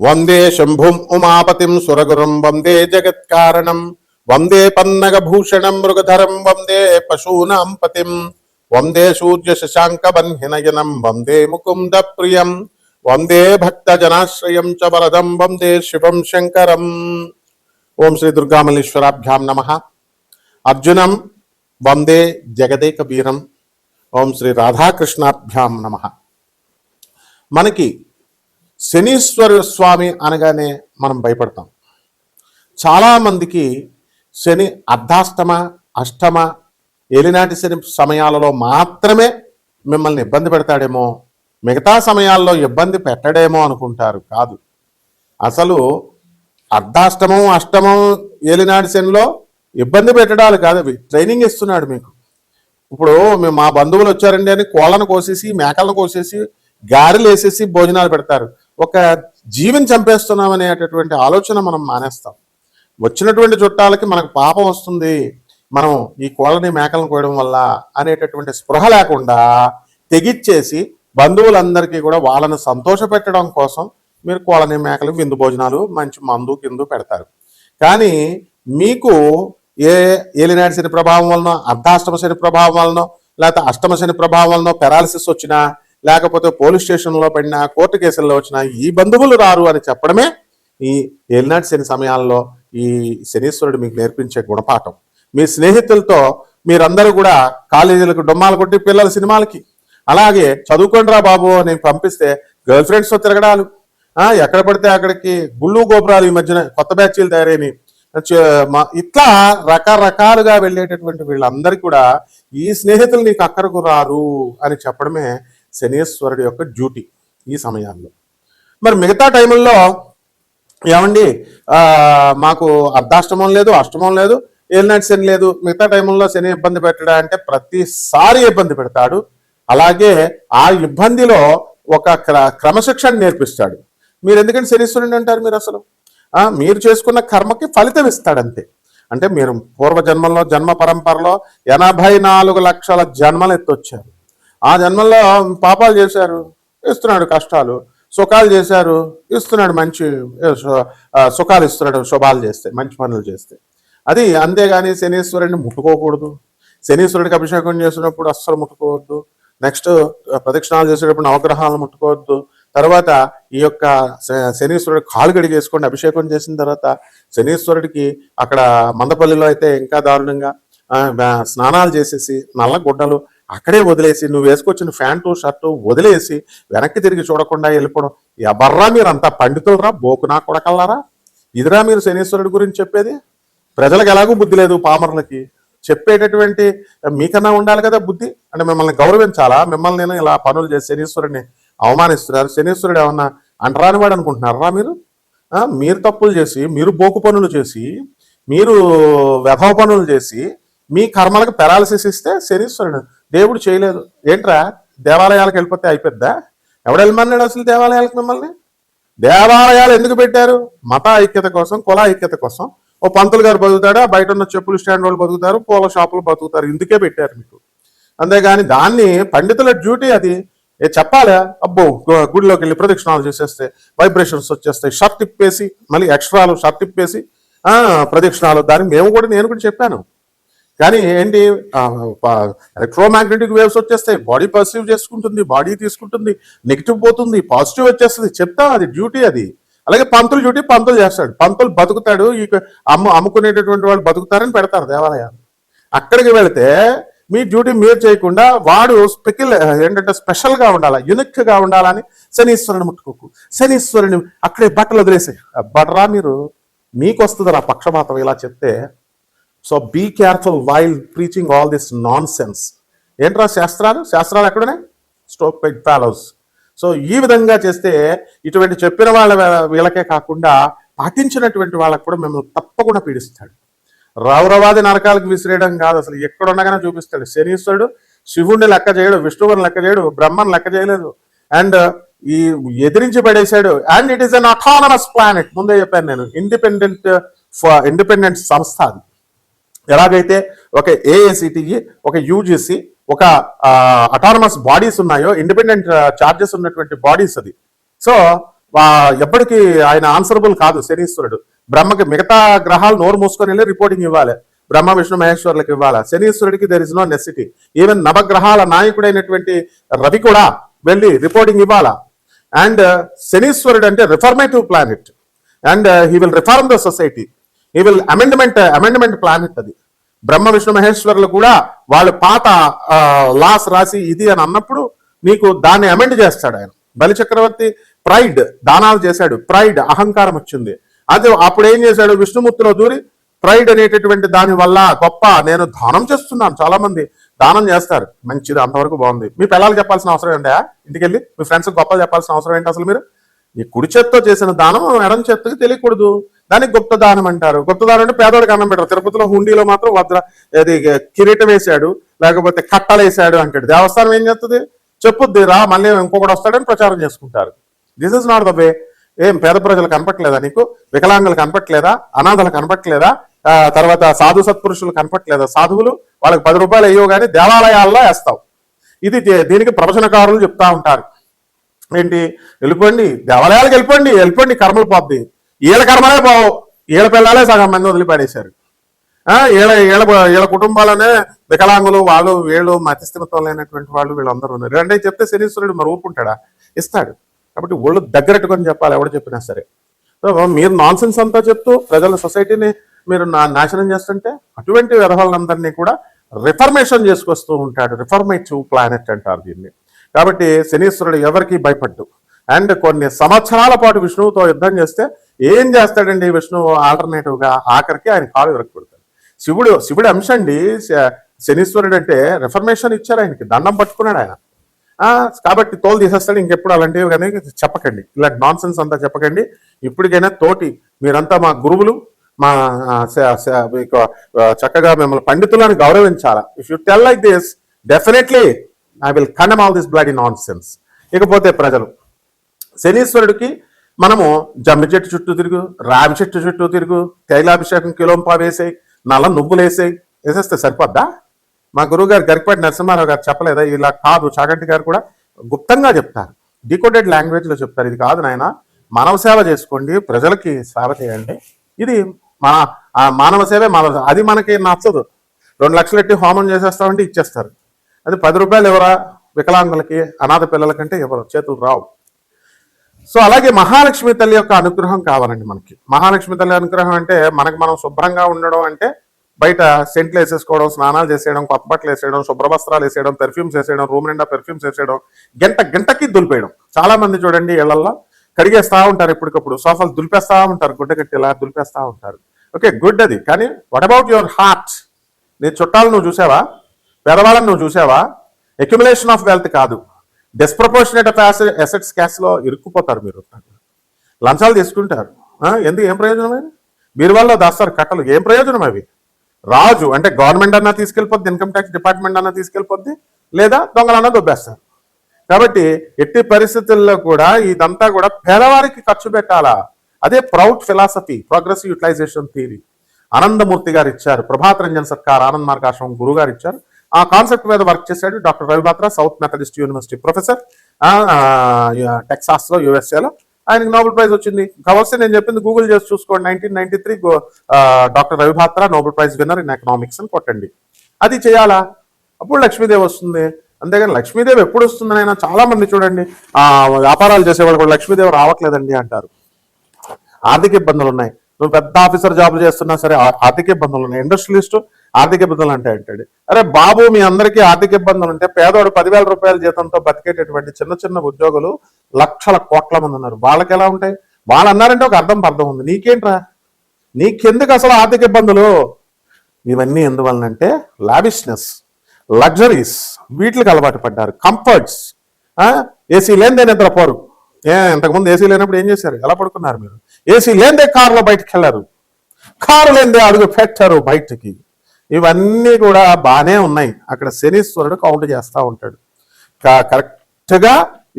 వందే శంభుం ఉమాపతిం సురగురుం వందే జగత్కారణం వందే పన్నగభూషణం మృగధరం వందే పశూనాం పతిం వందే సూర్య శశాంక వన్హినయనం వందే ముకుంద ప్రియం వందే భక్తజనాశ్రయం చ వరదం వందే శివం శంకరం. ఓం శ్రీ దుర్గామల్లీశ్వరాభ్యాం నమః. అర్జునం వందే జగదేక వీరం. ఓం శ్రీ రాధాకృష్ణాభ్యాం నమః. మనకి శనీశ్వర స్వామి అనగానే మనం భయపడతాం. చాలామందికి శని అర్ధాష్టమ అష్టమ ఏలినాటి శని సమయాలలో మాత్రమే మిమ్మల్ని ఇబ్బంది పెడతాడేమో, మిగతా సమయాల్లో ఇబ్బంది పెట్టడేమో అనుకుంటారు. కాదు, అసలు అర్ధాష్టమం అష్టమం ఏలినాటి శనిలో ఇబ్బంది పెట్టడాలు కాదు, అవి ట్రైనింగ్ ఇస్తున్నాడు మీకు. ఇప్పుడు మేము మా బంధువులు వచ్చారండి అని కోళ్ళను కోసేసి మేకలను కోసేసి గారెలు వేసేసి భోజనాలు పెడతారు. ఒక జీవిని చంపేస్తున్నాం అనేటటువంటి ఆలోచన మనం మానేస్తాం. వచ్చినటువంటి చుట్టాలకి మనకు పాపం వస్తుంది, మనం ఈ కోళ్ళని మేకలను కోయడం వల్ల అనేటటువంటి స్పృహ లేకుండా తెగిచ్చేసి బంధువులందరికీ కూడా వాళ్ళని సంతోష పెట్టడం కోసం మీరు కోళ్ళని మేకలు విందు భోజనాలు మంచి మందు కింద పెడతారు. కానీ మీకు ఏ ఏలినాటి శని ప్రభావం వలన, అర్ధాష్టమ శని ప్రభావం వలన, లేకపోతే అష్టమ శని ప్రభావం వలన పెరాలసిస్ వచ్చినా, లేకపోతే పోలీస్ స్టేషన్లో పడినా, కోర్టు కేసుల్లో వచ్చినా ఈ బంధువులు రారు అని చెప్పడమే ఈ ఏలినాటి శని సమయాల్లో ఈ శనీశ్వరుడు మీకు నేర్పించే గుణపాఠం. మీ స్నేహితులతో మీరందరూ కూడా కాలేజీలకు డొమ్మాలు కొట్టి పిల్లల సినిమాలకి, అలాగే చదువుకోండిరా బాబు అని పంపిస్తే గర్ల్ ఫ్రెండ్స్తో తిరగడాలు, ఎక్కడ పడితే అక్కడికి గుళ్ళు గోపురాలు, ఈ మధ్యన కొత్త బ్యాచ్లు తయారైనవి, ఇట్లా రకరకాలుగా వెళ్ళేటటువంటి వీళ్ళందరికీ కూడా ఈ స్నేహితులు నీకు అక్కడకు రారు అని చెప్పడమే శనీశ్వరుడి యొక్క డ్యూటీ ఈ సమయాల్లో. మరి మిగతా టైంల్లో ఏమండి మాకు అర్ధాష్టమం లేదు, అష్టమం లేదు, ఏలినాటి శని లేదు, మిగతా టైంలో శని ఇబ్బంది పెట్టడా అంటే ప్రతిసారి ఇబ్బంది పెడతాడు. అలాగే ఆ ఇబ్బందిలో ఒక క్రమశిక్షణ నేర్పిస్తాడు. మీరు ఎందుకంటే శనీశ్వరుని అంటారు? మీరు అసలు మీరు చేసుకున్న కర్మకి ఫలితం ఇస్తాడంతే. అంటే మీరు పూర్వజన్మలో జన్మ పరంపరలో 84 లక్షల జన్మలు ఎత్తొచ్చారు. ఆ జన్మల్లో పాపాలు చేశారు, ఇస్తున్నాడు కష్టాలు, సుఖాలు చేశారు, ఇస్తున్నాడు మంచి సుఖాలు ఇస్తున్నాడు శుభాలు చేస్తే, మంచి పనులు చేస్తే. అది అంతేగాని శనీశ్వరుడిని ముట్టుకోకూడదు. శనీశ్వరుడికి అభిషేకం చేసినప్పుడు అస్సలు ముట్టుకోవద్దు. నెక్స్ట్ ప్రదక్షిణాలు చేసేటప్పుడు నవగ్రహాలను ముట్టుకోవద్దు. తర్వాత ఈ యొక్క శనీశ్వరుడు కాలు గడిగేసుకోండి. అభిషేకం చేసిన తర్వాత శనీశ్వరుడికి అక్కడ మందపల్లిలో అయితే ఇంకా దారుణంగా స్నానాలు చేసేసి నల్ల గుడ్డలు అక్కడే వదిలేసి, నువ్వు వేసుకొచ్చిన ప్యాంటు షర్టు వదిలేసి వెనక్కి తిరిగి చూడకుండా వెళ్ళిపోవడం. ఎవర్రా మీరు అంతా పండితులరా, బోకునా కొడకల్లారా? ఇదిరా మీరు శనీశ్వరుడి గురించి చెప్పేది? ప్రజలకు ఎలాగూ బుద్ధి లేదు, పామరులకి చెప్పేటటువంటి మీకన్నా ఉండాలి కదా బుద్ధి. అంటే మిమ్మల్ని గౌరవించాలా? మిమ్మల్ని నేను ఇలా పనులు చేసి శనీశ్వరుడిని అవమానిస్తున్నారు. శనీశ్వరుడు ఏమన్నా అంటరాని వాడు అనుకుంటున్నారా మీరు? మీరు తప్పులు చేసి, మీరు బోకు పనులు చేసి, మీరు వ్యభవ పనులు చేసి మీ కర్మలకు పెరాలసిస్ ఇస్తే శనీశ్వరుడు దేవుడు చేయలేదు. ఏంట్రా దేవాలయాలకు వెళ్ళిపోతే అయిపోద్దా? ఎవడు వెళ్ళమన్నాడు అసలు దేవాలయాలకు మిమ్మల్ని? దేవాలయాలు ఎందుకు పెట్టారు? మత ఐక్యత కోసం, కుల ఐక్యత కోసం. ఓ పంతులు గారు బతుకుతాడా, బయట ఉన్న చెప్పులు స్టాండ్ వాళ్ళు బతుకుతారు, పూల షాపులు బతుకుతారు, ఇందుకే పెట్టారు మీకు. అంతేగాని దాన్ని పండితుల డ్యూటీ అది చెప్పాలా? అబ్బో గుడిలోకి వెళ్ళి ప్రదక్షిణాలు చేసేస్తే వైబ్రేషన్స్ వచ్చేస్తాయి, షర్ట్ ఇప్పేసి మళ్ళీ ఎక్స్ట్రాలు షర్ట్ ఇప్పేసి ప్రదక్షిణాలు. దానికి నేను కూడా చెప్పాను. కానీ ఏంటి, ఎలక్ట్రోమాగ్నెటిక్ వేవ్స్ వచ్చేస్తాయి, బాడీ పర్సీవ్ చేసుకుంటుంది, బాడీ తీసుకుంటుంది, నెగిటివ్ పోతుంది, పాజిటివ్ వచ్చేస్తుంది. చెప్తాం, అది డ్యూటీ అది. అలాగే పంతులు డ్యూటీ పంతులు చేస్తాడు. పంతులు బతుకుతాడు, ఈ అమ్ముకునేటటువంటి వాళ్ళు బతుకుతారని పెడతారు దేవాలయాలు. అక్కడికి వెళితే మీ డ్యూటీ మీరు చేయకుండా వాడు ఏంటంటే స్పెషల్గా ఉండాలా, యునిక్గా ఉండాలని శనీశ్వరుని ముట్టుకోకు, శనీశ్వరుని అక్కడే బట్టలు వదిలేసాయి. బట్టరా మీరు, మీకు వస్తుంది రా పక్షపాతం ఇలా చెప్తే. So be careful while preaching all this nonsense. ఏంట్రా శాస్త్రాలు ఎక్కడున్నాయి? Stop peg follows. సో ఈ విధంగా చేస్తే ఇటువంటి చెప్పిన వీళ్ళకే కాకుండా పాటించినటువంటి వాళ్ళకు కూడా మిమ్మల్ని తప్పకుండా పీడిస్తాడు. రౌరవాది నరకాలకు విసిరేయడం కాదు, అసలు ఎక్కడున్నగానే చూపిస్తాడు. శనీశ్వరుడు శివుణ్ణి లెక్క చేయడు, విష్ణువుని లెక్క చేయడు, బ్రహ్మను లెక్క చేయలేదు, అండ్ ఈ ఎదిరించి పడేశాడు. And it is an autonomous planet. ముందే చెప్పాను నేను, ఇండిపెండెంట్ సంస్థ అది. ఎలాగైతే ఒక ఏఐసిటిఈ, ఒక యూజిసి, ఒక అటానమస్ బాడీస్ ఉన్నాయో, ఇండిపెండెంట్ చార్జెస్ ఉన్నటువంటి బాడీస్ అది. సో ఎప్పటికీ ఆయన ఆన్సరబుల్ కాదు శనీశ్వరుడు. బ్రహ్మకి మిగతా గ్రహాలు నోరు మూసుకొని వెళ్ళి రిపోర్టింగ్ ఇవ్వాలి, బ్రహ్మ విష్ణు మహేశ్వరులకు ఇవ్వాలి. శనీశ్వరుడికి there is no necessity. Even నవగ్రహాల నాయకుడైనటువంటి రవి కూడా వెళ్ళి రిపోర్టింగ్ ఇవ్వాలా. అండ్ శనీశ్వరుడు అంటే reformative planet, and he will reform the society, he will amendment planet. అది బ్రహ్మ విష్ణు మహేశ్వరులు కూడా వాళ్ళు పాత లాస్ రాసి ఇది అని అన్నప్పుడు నీకు దాన్ని అమెండ్ చేస్తాడు ఆయన. బలి చక్రవర్తి ప్రైడ్ దానాలు చేశాడు, ప్రైడ్ అహంకారం వచ్చింది. అదే అప్పుడు ఏం చేశాడు, విష్ణుమూర్తిలో దూరి ప్రైడ్ అనేటటువంటి దాని వల్ల గొప్ప నేను దానం చేస్తున్నాను, చాలా మంది దానం చేస్తారు, మంచిది, అంతవరకు బాగుంది. మీ పిల్లలు చెప్పాల్సిన అవసరం ఏంటా, ఇంటికి వెళ్ళి మీ ఫ్రెండ్స్ గొప్ప చెప్పాల్సిన అవసరం ఏంటి అసలు? మీరు ఈ కుడి చేత్తో చేసిన దానం ఎడం చేత్తకి తెలియకూడదు, దానికి గుప్త దానం అంటారు. గుప్త దానం అంటే పేదోడికి అన్నం పెట్టారు. తిరుపతిలో హుండీలో మాత్రం అది కిరీటం వేసాడు, లేకపోతే కట్టలు వేసాడు అంటాడు. దేవస్థానం ఏం చేస్తుంది, చెప్పుద్ది రా మళ్ళీ ఇంకొకటి వస్తాడని ప్రచారం చేసుకుంటారు. This is not the way. ఏం పేద ప్రజలు కనపట్లేదా నీకు, వికలాంగులు కనపట్లేదా, అనాథలు కనపట్లేదా, తర్వాత సాధు సత్పురుషులు కనపట్లేదా? సాధువులు వాళ్ళకి 10 రూపాయలు అయ్యో కానీ దేవాలయాల్లో వేస్తావు. ఇది దీనికి ప్రవచనకారులు చెప్తా ఉంటారు. ఏంటి, వెళ్ళిపోండి దేవాలయాలకు, వెళ్ళిపోండి కర్మలు పోద్ది. వీళ్ళ కర్మలే పోవు, వీళ్ళ పిల్లలే సగం మంది వదిలిపడేశారు. వీళ్ళ కుటుంబాలనే వికలాంగులు, వాళ్ళు వీళ్ళు మతిస్థిమితం లేనటువంటి వాళ్ళు వీళ్ళందరూ ఉన్నారు. అంటే చెప్తే శనీశ్వరుడు మరి ఊరుకుంటాడా, ఇస్తాడు. కాబట్టి ఒళ్ళు దగ్గరెట్టుకొని చెప్పాలి ఎవడు చెప్పినా సరే. సో మీరు నాన్ సెన్స్ అంతా చెప్తూ ప్రజల సొసైటీని మీరు నాశనం చేస్తుంటే అటువంటి వ్యవహారాలందరినీ కూడా రిఫర్మేషన్ చేసుకొస్తూ ఉంటాడు. రిఫర్మేటివ్ ప్లానెట్ అంటారు దీన్ని. కాబట్టి శనీశ్వరుడు ఎవరికి భయపడ్డు. అండ్ కొన్ని సంవత్సరాల పాటు విష్ణువుతో యుద్ధం చేస్తే ఏం చేస్తాడండి విష్ణువు ఆల్టర్నేటివ్గా, ఆఖరికి ఆయన కాలు విరగొడతాడు. శివుడు అంశ అండి శనీశ్వరుడు అంటే. రిఫర్మేషన్ ఇచ్చారు ఆయనకి, దండం పట్టుకున్నాడు ఆయన. కాబట్టి తోలు తీసేస్తాడు. ఇంకెప్పుడు అలాంటివి కానీ చెప్పకండి, ఇలాంటి నాన్ సెన్స్ అంతా చెప్పకండి. ఇప్పటికైనా తోటి మీరంతా మా గురువులు, మా చక్కగా మిమ్మల్ని పండితులను గౌరవించాలా. If you tell like this definitely I will condemn all this bloody nonsense. ఇకపోతే ప్రజలు శనీశ్వరుడికి మనము జమ్మి చెట్టు చుట్టూ తిరుగు, రావి చెట్టు చుట్టూ తిరుగు, తైలాభిషేకం కిలోంపా వేసేయి, నల్ల నువ్వులు వేసేస్తే సరిపోద్దా? మా గురువు గారు గరికపాటి నరసింహారావు గారు చెప్పలేదా? ఇలా కాదు, చాగంటి గారు కూడా గుప్తంగా చెప్తారు, డీకోడెడ్ లాంగ్వేజ్ లో చెప్తారు. ఇది కాదు నాయన, మానవ సేవ చేసుకోండి, ప్రజలకి సేవ చేయండి. ఇది మానవ సేవే మానవ. అది మనకి నచ్చదు. 2 లక్షలు ఎట్టి హోమం చేసేస్తామంటే ఇచ్చేస్తారు. అది 10 రూపాయలు ఎవరా వికలాంగులకి, అనాథ పిల్లలకంటే ఎవరు చేతులు రావు. సో అలాగే మహాలక్ష్మి తల్లి యొక్క అనుగ్రహం కావాలండి మనకి. మహాలక్ష్మి తల్లి అనుగ్రహం అంటే మనకి మనం శుభ్రంగా ఉండడం అంటే బయట సెంట్లు వేసేసుకోవడం, స్నానాలు చేసేయడం, కొత్త బట్టలు వేసేయడం, శుభ్రవస్త్రాలు వేసేయడం, పెర్ఫ్యూమ్స్ వేసేయడం, రూమ్ నిండా పెర్ఫ్యూమ్స్ వేసేయడం, గంటకి దులిపేయడం. చాలా మంది చూడండి ఇళ్లలో కడిగేస్తా ఉంటారు, ఎప్పటికప్పుడు సోఫాలు దులిపేస్తా ఉంటారు, గుడ్డ కట్టేలా దులిపేస్తా ఉంటారు. ఓకే, గుడ్ అది. కానీ వాట్ అబౌట్ యువర్ హార్ట్? నీ చుట్టాలు నువ్వు చూసావా? పేదవాళ్ళని నువ్వు చూసావా? అక్యుములేషన్ ఆఫ్ వెల్త్ కాదు, డిస్ప్రపోర్షనేట్ ఆఫ్ అసెట్స్ క్యాష్లో ఇరుక్కుపోతారు మీరు. లంచాలు తీసుకుంటారు, ఎందుకు? ఏం ప్రయోజనం? బీరువాల్లో దాస్తారు కట్టలు, ఏం ప్రయోజనం అవి? రాజు అంటే గవర్నమెంట్ అన్నా తీసుకెళ్ళిపోద్ది, ఇన్కమ్ ట్యాక్స్ డిపార్ట్మెంట్ అన్నా తీసుకెళ్ళిపోద్ది, లేదా దొంగలన్నా దొబ్బేస్తారు. కాబట్టి ఎట్టి పరిస్థితుల్లో కూడా ఇదంతా కూడా పేదవారికి ఖర్చు పెట్టాలా. అదే Prout philosophy, progressive utilization theory Anandamurti గారు ఇచ్చారు. ప్రభాత్ రంజన్ సర్కార్ ఆనంద్ మార్గాశ్రమం గురువు గారు ఇచ్చారు. ఆ కాన్సెప్ట్ మీద వర్క్ చేశాడు doctor రవిబాత్ర, south Methodist university professor, Texas లో, యుఎస్ఏలో. ఆయనకి నోబెల్ ప్రైజ్ వచ్చింది. కావాల్సి నేను చెప్పింది గూగుల్ చేసి చూసుకోండి. 1993 doctor రవిబాత్ర Nobel prize winner in economics అని కొట్టండి. అది చేయాలా, అప్పుడు లక్ష్మీదేవి వస్తుంది. అంతేగాని లక్ష్మీదేవి ఎప్పుడు వస్తుందని చాలా మంది చూడండి వ్యాపారాలు చేసేవాళ్ళు కూడా లక్ష్మీదేవి రావట్లేదండి అంటారు. ఆర్థిక ఇబ్బందులు ఉన్నాయి. నువ్వు పెద్ద ఆఫీసర్ జాబ్ చేస్తున్నా సరే ఆర్థిక ఇబ్బందులు ఉన్నాయి. ఇండస్ట్రియలిస్ట్ ఆర్థిక ఇబ్బందులు అంటాడు. అరే బాబు, మీ అందరికీ ఆర్థిక ఇబ్బందులు ఉంటే పేదోడు 10,000 రూపాయల జీతంతో బతికేటటువంటి చిన్న ఉద్యోగులు లక్షల కోట్ల మంది ఉన్నారు. వాళ్ళకి ఎలా ఉంటాయి? వాళ్ళు అన్నారంటే ఒక అర్థం ఉంది. నీకేంట్రా, నీకెందుకు అసలు ఆర్థిక ఇబ్బందులు? ఇవన్నీ ఎందువలనంటే లావిష్నెస్, లగ్జరీస్, వీటికి అలవాటు పడ్డారు. కంఫర్ట్స్, ఏసీ లేనిదే నిద్రపోరు. ఇంతకుముందు ఏసీ లేనప్పుడు ఏం చేశారు? ఎలా పడుకున్నారు మీరు? ఏసీ లేనిదే కారులో బయటకు వెళ్ళారు, కారు లేనిదే అడుగు పెట్టారు బయటికి. ఇవన్నీ కూడా బాగానే ఉన్నాయి. అక్కడ శనీశ్వరుడు కౌంట్ చేస్తూ ఉంటాడు. కరెక్ట్గా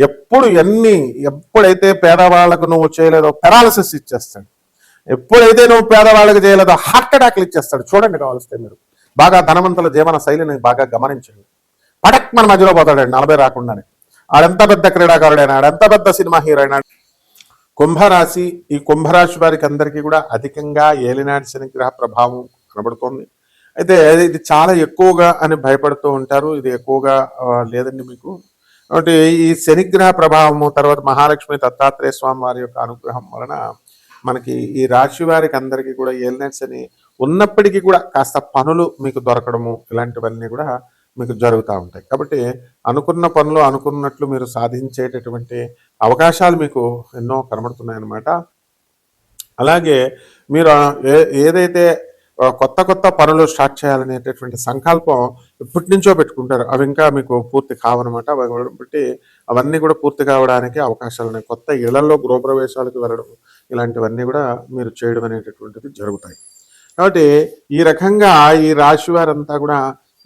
ఎప్పుడైతే పేదవాళ్లకు నువ్వు చేయలేదో పెరాలసిస్ ఇచ్చేస్తాడు. ఎప్పుడైతే నువ్వు పేదవాళ్ళకి చేయలేదో హార్ట్ అటాక్లు ఇచ్చేస్తాడు. చూడండి కావాల్స్తే మీరు బాగా ధనవంతుల జీవన శైలిని బాగా గమనించండి. పటక్ మన మధ్యలో పోతాడండి 40 రాకుండానే. ఆడెంత పెద్ద క్రీడాకారుడైనా, ఆడెంత పెద్ద సినిమా హీరో అయినా, కుంభరాశి, ఈ కుంభరాశి వారికి అందరికీ కూడా అధికంగా ఏలినాటి శని గ్రహ ప్రభావం కనబడుతోంది. అయితే ఇది చాలా ఎక్కువగా అని భయపడుతూ ఉంటారు. ఇది ఎక్కువగా లేదండి మీకు. కాబట్టి ఈ శనిగ్రహ ప్రభావము, తర్వాత మహాలక్ష్మి దత్తాత్రేయ స్వామి వారి యొక్క అనుగ్రహం వలన మనకి ఈ రాశి వారికి అందరికీ కూడా ఏలినాటి శని ఉన్నప్పటికీ కూడా కాస్త పనులు మీకు దొరకడము ఇలాంటివన్నీ కూడా మీకు జరుగుతూ ఉంటాయి. కాబట్టి అనుకున్న పనులు అనుకున్నట్లు మీరు సాధించేటటువంటి అవకాశాలు మీకు ఎన్నో కనబడుతున్నాయి అన్నమాట. అలాగే మీరు ఏదైతే కొత్త కొత్త పనులు స్టార్ట్ చేయాలనేటటువంటి సంకల్పం ఇప్పటి నుంచో పెట్టుకుంటారు. అవి ఇంకా మీకు పూర్తి కావనమాట. బట్టి అవన్నీ కూడా పూర్తి కావడానికి అవకాశాలు ఉన్నాయి. కొత్త ఇళ్లలో గృహప్రవేశాలకు వెళ్ళడం ఇలాంటివన్నీ కూడా మీరు చేయడం అనేటటువంటిది జరుగుతాయి. కాబట్టి ఈ రకంగా ఈ రాశి వారంతా కూడా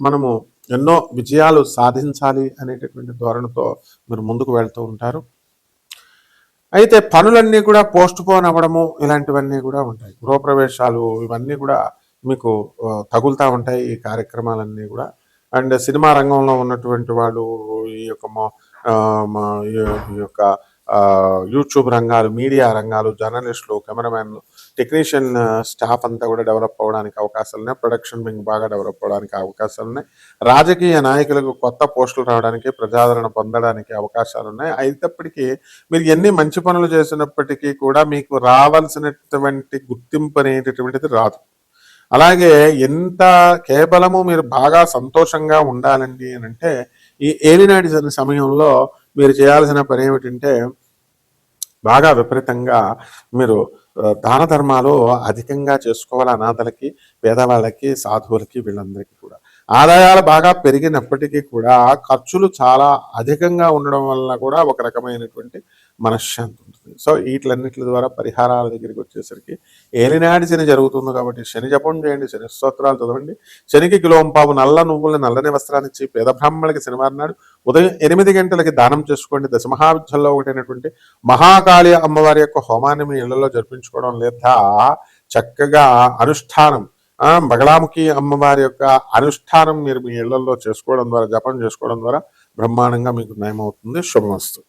మనము ఎన్నో విజయాలు సాధించాలి అనేటటువంటి ధోరణితో మీరు ముందుకు వెళ్తూ ఉంటారు. అయితే పనులన్నీ కూడా పోస్ట్ పోన్ అవ్వడము ఇలాంటివన్నీ కూడా ఉంటాయి. గృహప్రవేశాలు ఇవన్నీ కూడా మీకు తగులుతూ ఉంటాయి ఈ కార్యక్రమాలన్నీ కూడా. అండ్ సినిమా రంగంలో ఉన్నటువంటి వాళ్ళు ఈ యొక్క యూట్యూబ్ రంగాలు, మీడియా రంగాలు, జర్నలిస్టులు, కెమెరామెన్లు, టెక్నీషియన్ స్టాఫ్ అంతా కూడా డెవలప్ అవ్వడానికి అవకాశాలు ఉన్నాయి. ప్రొడక్షన్ వింగ్ బాగా డెవలప్ అవ్వడానికి అవకాశాలు ఉన్నాయి. రాజకీయ నాయకులకు కొత్త పోస్టులు రావడానికి, ప్రజాదరణ పొందడానికి అవకాశాలు ఉన్నాయి. అయినప్పటికీ మీరు ఎన్ని మంచి పనులు చేసినప్పటికీ కూడా మీకు రావాల్సినటువంటి గుర్తింపు అనేటటువంటిది రాదు. అలాగే ఎంత కేవలము మీరు బాగా సంతోషంగా ఉండాలండి అని అంటే ఈ ఏలినాటి సమయంలో మీరు చేయాల్సిన పని ఏమిటంటే బాగా విపరీతంగా మీరు దాన ధర్మాలు అధికంగా చేసుకోవాలి. అనాథలకి, పేదవాళ్ళకి, సాధువులకి, వీళ్ళందరికీ కూడా ఆదాయాలు బాగా పెరిగినప్పటికీ కూడా ఖర్చులు చాలా అధికంగా ఉండడం వల్ల కూడా ఒక రకమైనటువంటి మనశ్శాంతి ఉంటుంది. సో వీటిలన్నిటి ద్వారా పరిహారాల దగ్గరికి వచ్చేసరికి ఏలినాటి శని జరుగుతుంది కాబట్టి శని జపం చేయండి, శని స్తోత్రాలు చదవండి. శనికి కిలోంపావు నల్ల నువ్వులని నల్లని వస్త్రాన్ని ఇచ్చి పేద బ్రాహ్మణులకి శనివారం నాడు ఉదయం 8 గంటలకి దానం చేసుకోండి. దశమహావిద్యల్లో ఒకటైనటువంటి మహాకాళి అమ్మవారి యొక్క హోమాన్ని మీ ఇళ్లలో జరిపించుకోవడం లేదా చక్కగా అనుష్ఠానం బగళాముఖి అమ్మవారి యొక్క అనుష్ఠానం మీరు మీ ఇళ్లలో చేసుకోవడం ద్వారా, జపం చేసుకోవడం ద్వారా బ్రహ్మాండంగా మీకు నయమవుతుంది. శుభమస్తు.